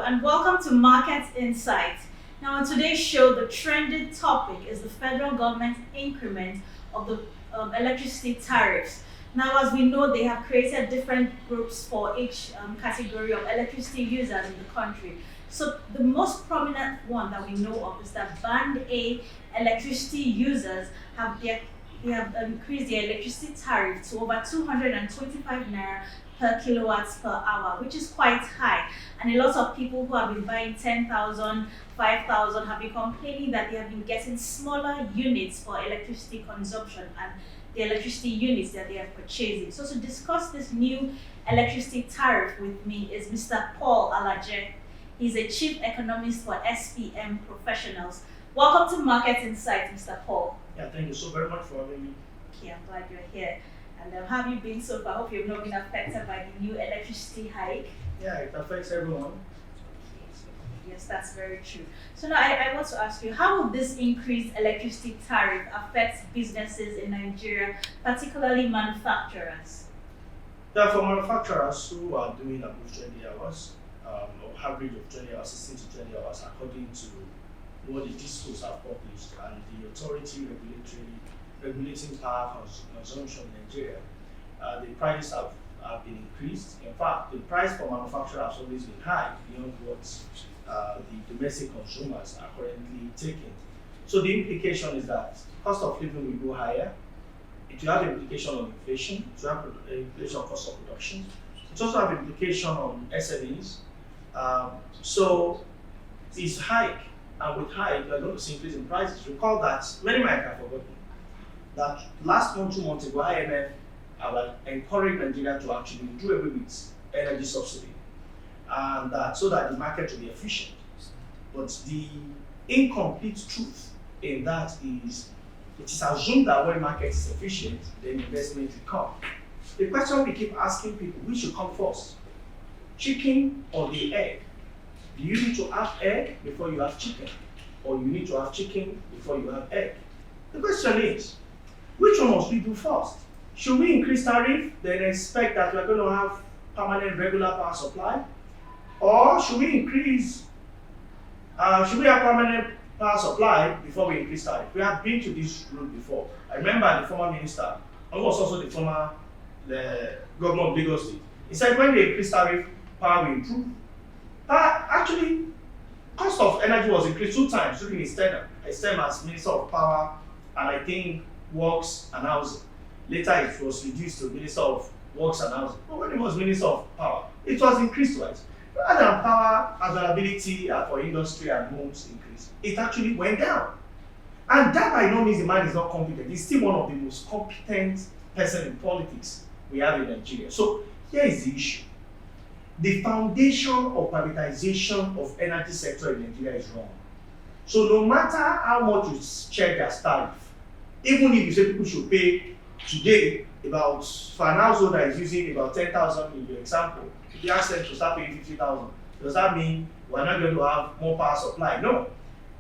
and welcome to Market Insight. Now, on today's show, the trending topic is the federal government's increment of the electricity tariffs. Now, as we know, they have created different groups for each category of electricity users in the country. So, the most prominent one that we know of is that Band A electricity users have increased their electricity tariff to over 225 naira per kilowatts per hour, which is quite high. And a lot of people who have been buying 10,000, 5,000 have been complaining that they have been getting smaller units for electricity consumption and the electricity units that they are purchasing. So to discuss this new electricity tariff with me is Mr. Paul Alaje. He's a chief economist for SPM Professionals. Welcome to Market Insight, Mr. Paul. Yeah, thank you so very much for having me. Okay, I'm glad you're here. And how have you been so far? I hope you've not been affected by the new electricity hike. Yeah, it affects everyone. Yes, that's very true. So now I want to ask you, how will this increased electricity tariff affect businesses in Nigeria, particularly manufacturers? Yeah, for manufacturers who are doing above 20 hours, or average of 20 hours, 16 to 20 hours, according to what the DISCOs have published and the authority regulating power consumption in Nigeria, the prices have been increased. In fact, the price for manufacturers has always been high beyond what the domestic consumers are currently taking. So the implication is that cost of living will go higher. It will have implication on inflation. It will have implication on cost of production. It also have implication on SMEs. So it's hike, and with hike, you are going to see increase in prices. Recall that many might have forgotten that last month, 2 months ago, IMF encouraged Nigeria to actually do away with energy subsidy, and so that the market will be efficient. But the incomplete truth in that is, it is assumed that when market is efficient, then investment will come. The question we keep asking people, which should come first? Chicken or the egg? Do you need to have egg before you have chicken? Or you need to have chicken before you have egg? The question is, which one must we do first? Should we increase tariff, then expect that we're going to have permanent regular power supply? Or should we have permanent power supply before we increase tariff? We have been to this route before. I remember the former minister, and was also the former governor of Lagos State. He said when they increase tariff, power will improve. Actually, cost of energy was increased 2 times during his tenure. His term as Minister of Power and I think Works and Housing. Later it was reduced to Minister of Works and Housing. But when he was Minister of Power, it was increased twice. Rather than power availability for industry and homes increased, it actually went down. And that by no means the man is not competent. He's still one of the most competent person in politics we have in Nigeria. So here is the issue. The foundation of privatization of energy sector in Nigeria is wrong. So no matter how much you check their tariff, even if you say people should pay today about, for an household that is using about 10,000 in your example, if you ask them to start paying 50,000, does that mean we're not going to have more power supply? No.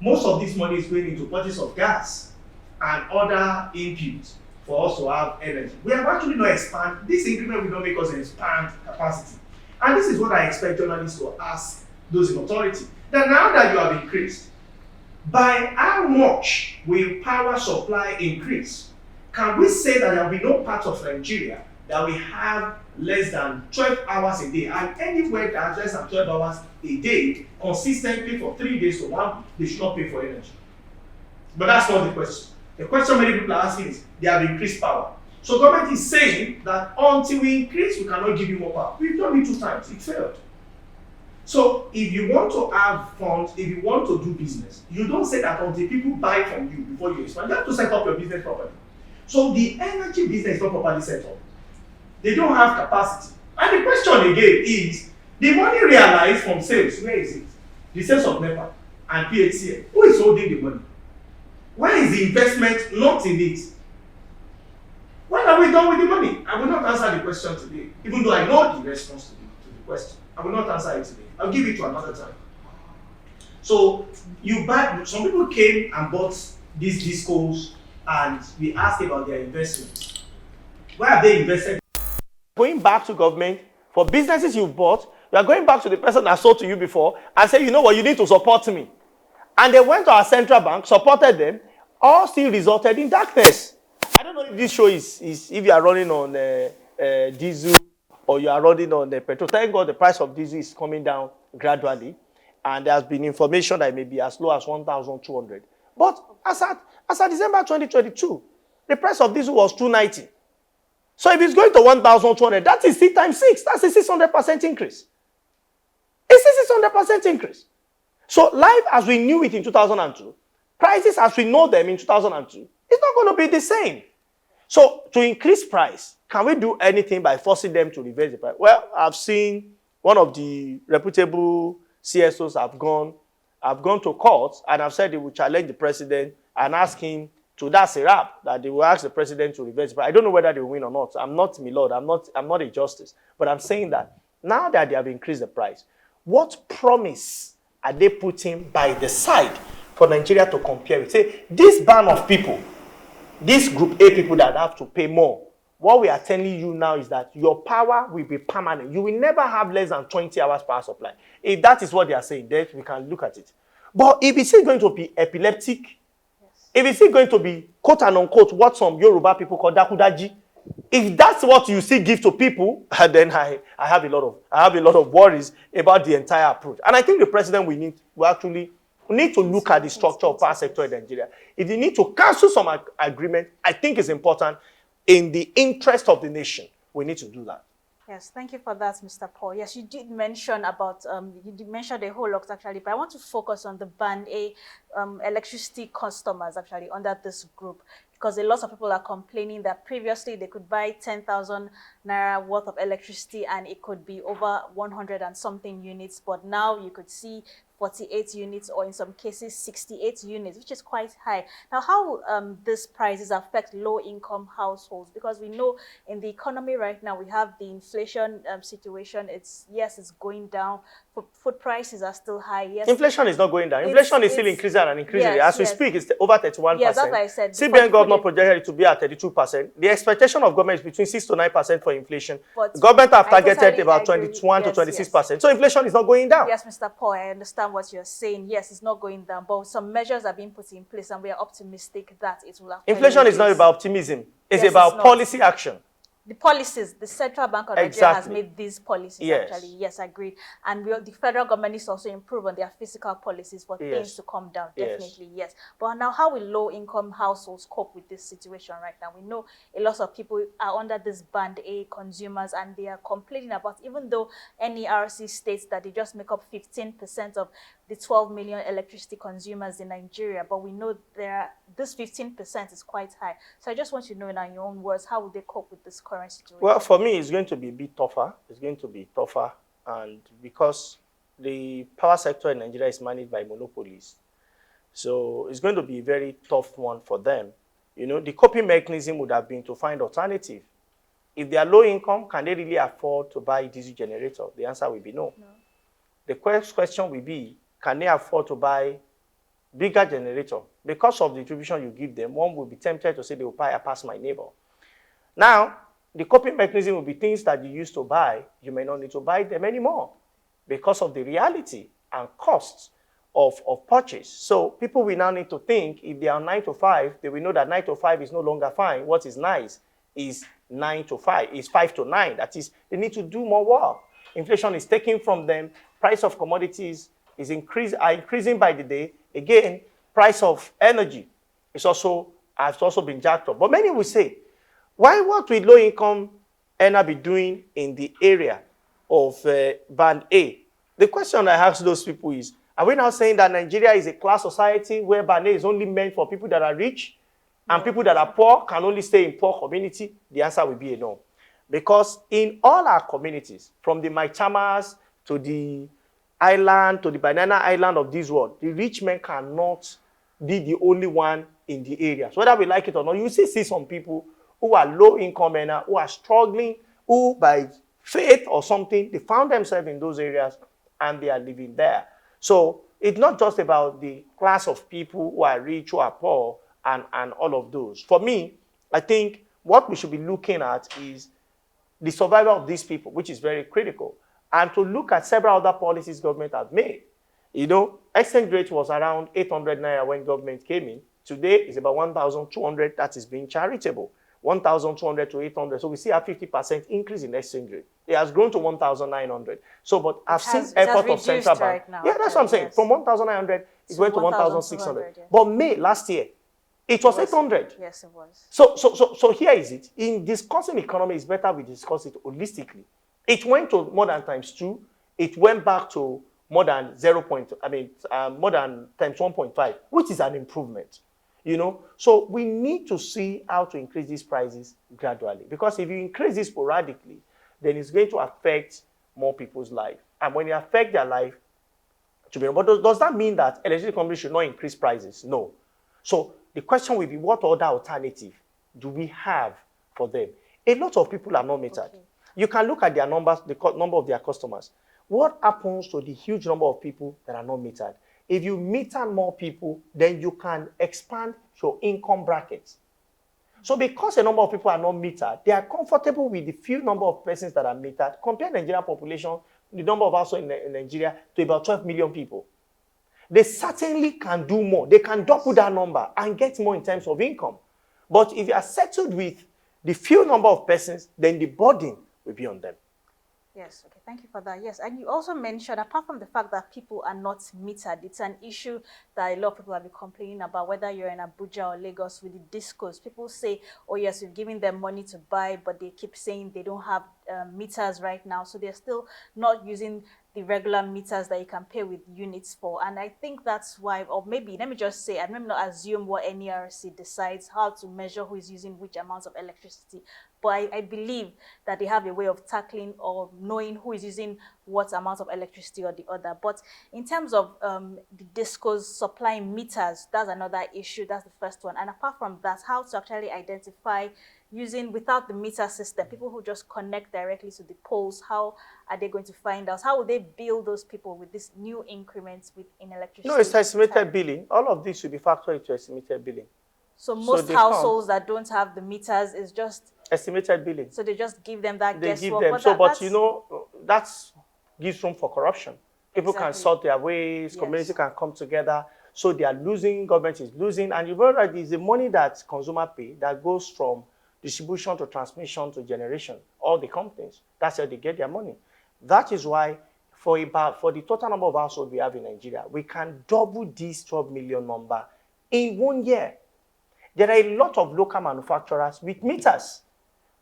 Most of this money is going into purchase of gas and other inputs for us to have energy. We have actually not expanded. This increment will not make us expand capacity. And this is what I expect journalists to ask those in authority. That now that you have increased, by how much will power supply increase? Can we say that there will be no part of Nigeria that we have less than 12 hours a day, and anywhere that has less than 12 hours a day consistently for 3 days to 1 week, they should not pay for energy? But that's not the question. The question many people are asking is, they have increased power. So government is saying that until we increase, we cannot give you more power. We've done it 2 times, it failed. So if you want to have funds, if you want to do business, you don't say that until people buy from you before you expand. You have to set up your business properly. So the energy business is not properly set up. They don't have capacity. And the question again is, the money realized from sales, where is it? The sales of NEPA and PHCN. Who is holding the money? Why is the investment not in it? When are we done with the money? I will not answer the question today, even though I know the response to the question. I will not answer it today. I'll give it to another time. So some people came and bought these discos, and we asked about their investments. Where have they invested? Going back to government, for businesses you bought, You are going back to the person that sold to you before and say, you know what, you need to support me. And they went to our central bank, supported them, all still resulted in darkness. I don't know if this show is if you are running on diesel or you are running on petrol. Thank God the price of diesel is coming down gradually. And there has been information that it may be as low as 1,200. But as at December 2022, the price of diesel was 290. So if it's going to 1,200, that is 6 times 6. That's a 600% increase. It's a 600% increase. So life as we knew it in 2002, prices as we know them in 2002, it's not going to be the same. So to increase price, can we do anything by forcing them to reverse the price? Well, I've seen one of the reputable CSOs have gone to court and have said they will challenge the president and ask him to, that's a wrap, that they will ask the president to reverse the price. I don't know whether they will win or not. I'm not Milord. I'm not a justice. But I'm saying that now that they have increased the price, what promise are they putting by the side for Nigeria to compare with? Say, this band of people, this group A people that have to pay more, what we are telling you now is that your power will be permanent. You will never have less than 20 hours power supply. If that is what they are saying, then we can look at it. But if it's going to be epileptic, if it's going to be quote and unquote what some Yoruba people call dakudaji, if that's what you see give to people, then I have a lot of worries about the entire approach. And I think the president we actually need to look at the structure of power sector in Nigeria. If you need to cancel some agreement, I think it's important in the interest of the nation. We need to do that. Yes, thank you for that, Mr. Paul. Yes, you did mention about, you did mention the whole lot actually, but I want to focus on the Band A electricity customers actually under this group, because a lot of people are complaining that previously they could buy 10,000 naira worth of electricity and it could be over 100 and something units, but now you could see 48 units or in some cases 68 units, which is quite high. Now, how these prices affect low-income households? Because we know in the economy right now, we have the inflation situation. It's going down. Food prices are still high. Yes, inflation is not going down. Inflation is still increasing and increasing. Yes, As we speak, it's over 31%. Yes, that's what I said. CBN government projected it to be at 32%. The expectation of government is between 6 to 9% for inflation. But the government have targeted about 21 to 26%. So inflation is not going down. Yes, Mr. Paul, I understand what you're saying. Yes, it's not going down, but some measures are being put in place and we are optimistic that it will affect. Inflation is not about optimism. It's about policy action. The policies, the central bank of Nigeria has made these policies actually. Yes, agreed. And the federal government needs to also improve on their fiscal policies for things to come down. Definitely, yes. But now, how will low-income households cope with this situation right now? We know a lot of people are under this Band A consumers and they are complaining about, even though NERC states that they just make up 15% of the 12 million electricity consumers in Nigeria, but we know this 15% is quite high. So I just want you to know in your own words, how would they cope with this current situation? Well, for me, it's going to be a bit tougher. It's going to be tougher, and because the power sector in Nigeria is managed by monopolies, so it's going to be a very tough one for them. You know, the coping mechanism would have been to find alternative. If they are low income, can they really afford to buy a diesel generator? The answer will be no. The question will be, can they afford to buy bigger generator? Because of the distribution you give them, one will be tempted to say they will buy a pass my neighbor. Now, the coping mechanism will be things that you used to buy, you may not need to buy them anymore because of the reality and costs of purchase. So people will now need to think, if they are 9 to 5, they will know that 9 to 5 is no longer fine. What is nice is 9 to 5, is 5 to 9. That is, they need to do more work. Inflation is taking from them. Price of commodities are increasing by the day. Again, price of energy has also been jacked up. But many will say, what will low-income earner be doing in the area of Band A? The question I ask those people is, are we now saying that Nigeria is a class society where Band A is only meant for people that are rich and people that are poor can only stay in poor community? The answer will be a no. Because in all our communities, from the Maichamas to the island, to the banana island of this world, the rich men cannot be the only one in the area. So whether we like it or not, you see some people who are low-income earners, who are struggling, who by faith or something, they found themselves in those areas and they are living there. So it's not just about the class of people who are rich, who are poor, and all of those. For me, I think what we should be looking at is the survival of these people, which is very critical. and to look at several other policies government has made. You know, exchange rate was around 800 naira when government came in. Today it's about 1,200. That is being charitable. 1,200 to 800. So we see a 50% increase in exchange rate. It has grown to 1,900. So, but I've seen effort of central bank. Right now, yeah, that's what I'm saying. Yes. From 1,900, it went to 1,600. Yeah. But May last year, it was 800. Yes, it was. So here is it. In discussing economy, it's better we discuss it holistically. It went to more than times 2. It went back to more than more than times 1.5, which is an improvement. You know, so we need to see how to increase these prices gradually. Because if you increase this sporadically, then it's going to affect more people's life. And when you affect their life, but does that mean that electricity companies should not increase prices? No. So the question will be, what other alternative do we have for them? A lot of people are not metered. Okay. You can look at their numbers, the number of their customers. What happens to the huge number of people that are not metered? If you meter more people, then you can expand your income brackets. So because a number of people are not metered, they are comfortable with the few number of persons that are metered. Compare Nigerian population, the number of households in Nigeria, to about 12 million people. They certainly can do more. They can double that number and get more in terms of income. But if you are settled with the few number of persons, then the burden will be on them. Yes, okay, thank you for that. Yes, and you also mentioned, apart from the fact that people are not metered, it's an issue that a lot of people have been complaining about, whether you're in Abuja or Lagos with the discos. People say, oh yes, we're giving them money to buy, but they keep saying they don't have meters right now, so they're still not using the regular meters that you can pay with units for. And I think that's why, or maybe, let me just say, I'm not assume what NERC decides how to measure who is using which amounts of electricity. But I believe that they have a way of tackling or knowing who is using what amount of electricity or the other. But in terms of the discos supplying meters, that's another issue. That's the first one. And apart from that, how to actually identify using without the meter system, people who just connect directly to the poles, how are they going to find out? How will they bill those people with these new increments in electricity? No, it's estimated billing. All of this should be factored into estimated billing. So most households that don't have the meters is just estimated billing. So they just give them that guesswork. They give them. But you know, that gives room for corruption. People can sort their ways, community can come together. So they are losing, government is losing. And you've heard that it's the money that consumer pay that goes from distribution to transmission to generation. All the companies, that's how they get their money. That is why for the total number of households we have in Nigeria, we can double this 12 million number in 1 year. There are a lot of local manufacturers with meters.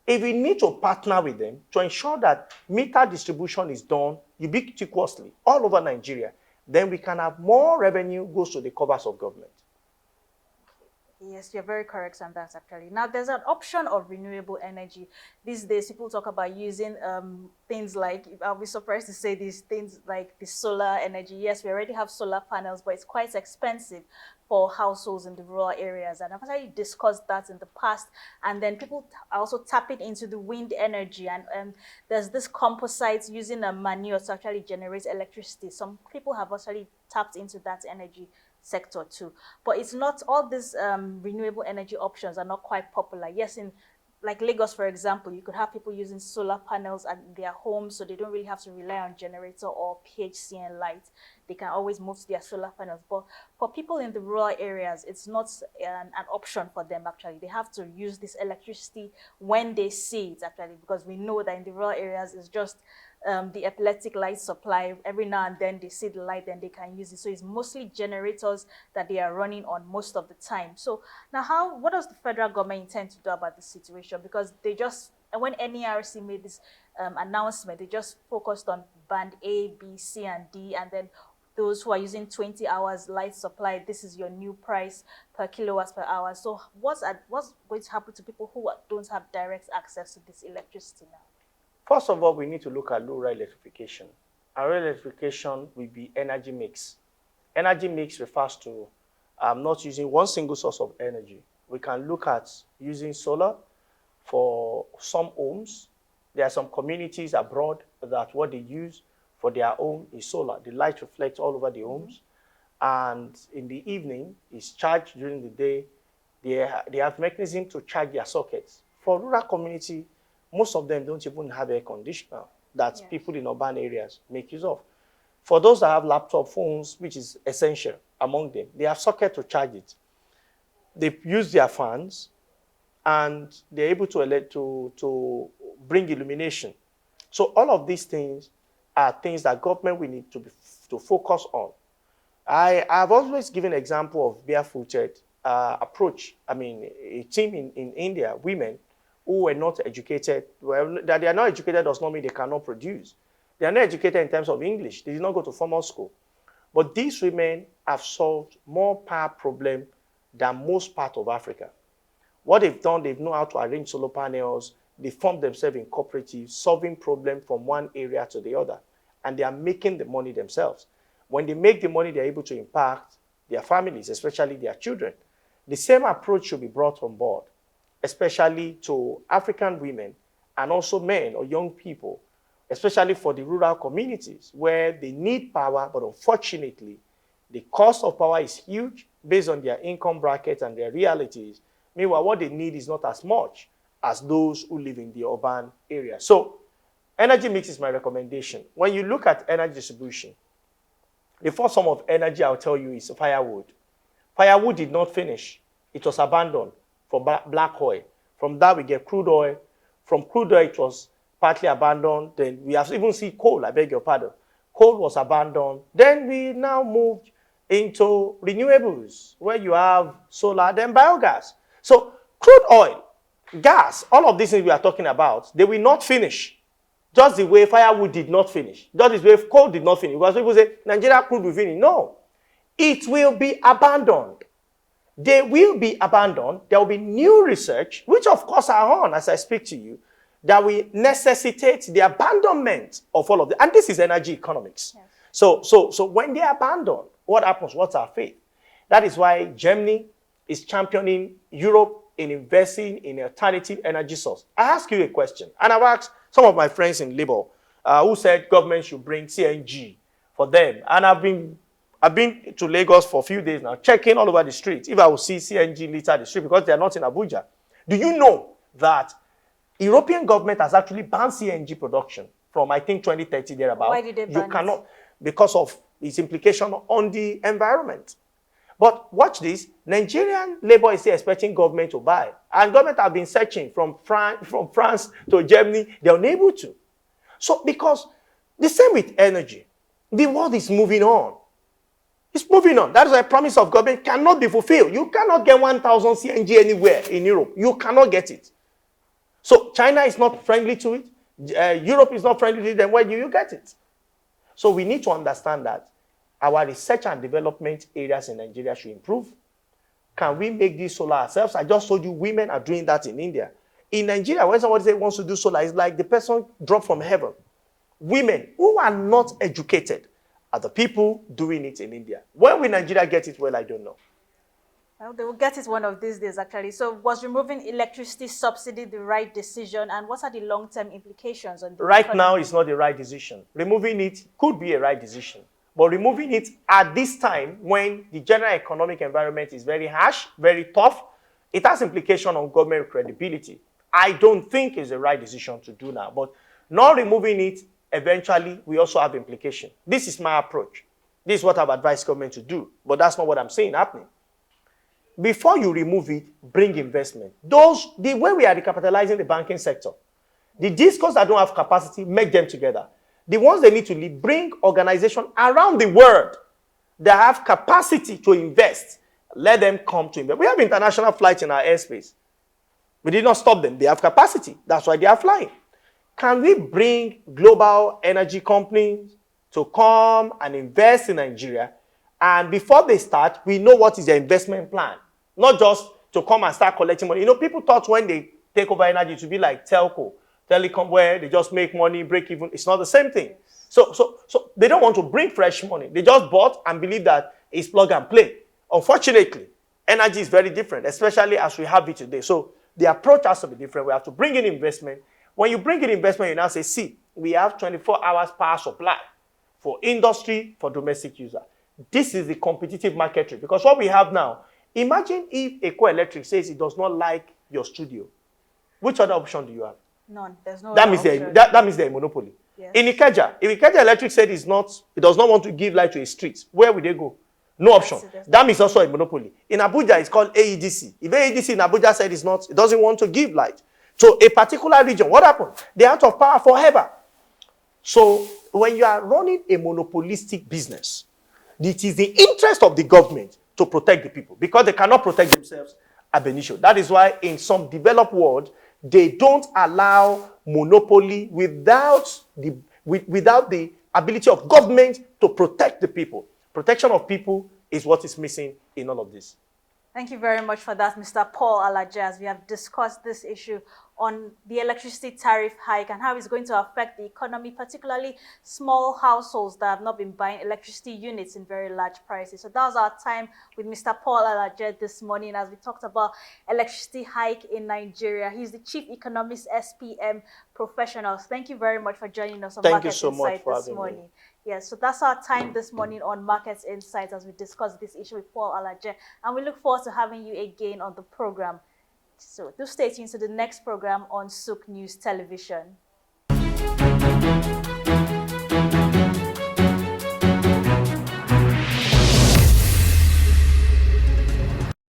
If we need to partner with them to ensure that meter distribution is done ubiquitously all over Nigeria, then we can have more revenue goes to the coffers of government. Yes, you're very correct on that, actually. Now, there's an option of renewable energy. These days, people talk about using things like, I'll be surprised to say these things like the solar energy. Yes, we already have solar panels, but it's quite expensive for households in the rural areas. And I've actually discussed that in the past. And then people are also tapping into the wind energy. And there's this composite using a manure to actually generate electricity. Some people have actually tapped into that energy sector too, but it's not all these renewable energy options are not quite popular. Yes, in like Lagos, for example, you could have people using solar panels at their homes, so they don't really have to rely on generator or PHCN light. They can always move to their solar panels. But for people in the rural areas, it's not an option for them, actually. They have to use this electricity when they see it, actually, because we know that in the rural areas, it's just the epileptic light supply. Every now and then they see the light, then they can use it. So it's mostly generators that they are running on most of the time. So now what does the federal government intend to do about this situation? Because they just, when NERC made this announcement, they just focused on band A, B, C, and D, and then those who are using 20 hours light supply, this is your new price per kilowatts per hour. So what's going to happen to people who don't have direct access to this electricity now? First of all, we need to look at rural electrification. And rural electrification will be energy mix. Energy mix refers to not using one single source of energy. We can look at using solar for some homes. There are some communities abroad that what they use for their home is solar. The light reflects all over the homes. And in the evening, it's charged during the day. They have mechanism to charge their sockets. For rural community, most of them don't even have air conditioner. that Yes. people in urban areas make use of. For those that have laptop phones, which is essential among them, they have socket to charge it. They use their fans, and they're able to bring illumination. So all of these things are things that government will need to focus on. I've always given an example of barefooted approach. I mean, a team in India, women who were not educated, well, that they are not educated does not mean they cannot produce. They are not educated in terms of English. They did not go to formal school. But these women have solved more power problem than most part of Africa. What they've done, they've known how to arrange solar panels. They form themselves in cooperatives, solving problems from one area to the other. And they are making the money themselves. When they make the money, they're able to impact their families, especially their children. The same approach should be brought on board, especially to African women and also men or young people, especially for the rural communities where they need power, but unfortunately, the cost of power is huge based on their income brackets and their realities. Meanwhile, what they need is not as much as those who live in the urban area. So, energy mix is my recommendation. When you look at energy distribution, the first form of energy I'll tell you is firewood. Firewood did not finish. It was abandoned for black oil. From that, we get crude oil. From crude oil, it was partly abandoned. Then we have even seen coal, I beg your pardon. Coal was abandoned. Then we now moved into renewables, where you have solar, then biogas. So crude oil, gas, all of these things we are talking about, they will not finish. Just the way firewood did not finish. Just the way coal did not finish. Because people say, Nigeria crude will finish. No. It will be abandoned. They will be abandoned. There will be new research, which of course are on as I speak to you, that will necessitate the abandonment of all of them. And this is energy economics. Yes. So when they abandon, what happens? What's our fate? That is why Germany is championing Europe in investing in alternative energy source. I ask you a question, and I've asked some of my friends in Labour who said government should bring CNG for them. And I've been to Lagos for a few days now, checking all over the street if I will see CNG litter the street because they are not in Abuja. Do you know that European government has actually banned CNG production from, I think, 2030 thereabout? Why did they ban it? Because of its implication on the environment. But watch this, Nigerian Labour is still expecting government to buy. And government have been searching from France to Germany. They're unable to. So because the same with energy. The world is moving on. It's moving on. That is why promise of government cannot be fulfilled. You cannot get 1,000 CNG anywhere in Europe. You cannot get it. So China is not friendly to it. Europe is not friendly to it. Then where do you get it? So we need to understand that our research and development areas in Nigeria should improve. Can we make this solar ourselves? I just told you women are doing that in India. In Nigeria, when somebody says wants to do solar, it's like the person dropped from heaven. Women who are not educated are the people doing it in India. When will Nigeria get it? Well, I don't know. Well, they will get it one of these days, actually. So was removing electricity subsidy the right decision? And what are the long-term implications on the Right now, it's not the right decision. Removing it could be a right decision. But removing it at this time, when the general economic environment is very harsh, very tough, it has implication on government credibility. I don't think it's the right decision to do now. But not removing it, eventually, we also have implication. This is my approach. This is what I've advised government to do. But that's not what I'm saying happening. Before you remove it, bring investment. The way we are recapitalizing the banking sector, the discos that don't have capacity, make them together. The ones they need to lead, bring organizations around the world that have capacity to invest. Let them come to invest. We have international flights in our airspace. We did not stop them. They have capacity. That's why they are flying. Can we bring global energy companies to come and invest in Nigeria? And before they start, we know what is their investment plan. Not just to come and start collecting money. You know, people thought when they take over energy to be like telecom, where they just make money, break even. It's not the same thing. So they don't want to bring fresh money. They just bought and believe that it's plug and play. Unfortunately, energy is very different, especially as we have it today. So the approach has to be different. We have to bring in investment. When you bring in investment, you now say, see, we have 24 hours power supply for industry, for domestic user. This is the competitive market rate. Because what we have now, imagine if Eco Electric says it does not like your studio. Which other option do you have? None. There's no That other means option. that means they're a monopoly. Yes. In Ikeja, if Ikeja Electric said it does not want to give light to a street, where will they go? No option. That is also a monopoly. In Abuja, it's called AEDC. If AEDC in Abuja said it doesn't want to give light to a particular region, what happened? They're out of power forever. So when you are running a monopolistic business, it is the interest of the government to protect the people because they cannot protect themselves ab initio. That is why in some developed world, they don't allow monopoly without the ability of government to protect the people. Protection of people is what is missing in all of this. Thank you very much for that, Mr. Paul Alaja. We have discussed this issue on the electricity tariff hike and how it's going to affect the economy, particularly small households that have not been buying electricity units in very large prices. So that was our time with Mr. Paul Alaja this morning as we talked about electricity hike in Nigeria. He's the Chief Economist, SPM Professionals. Thank you very much for joining us on Markets Insight this morning. Yes, so that's our time this morning on Markets Insights as we discuss this issue with Paul Alaja. And we look forward to having you again on the program. So do stay tuned to the next program on Souk News Television.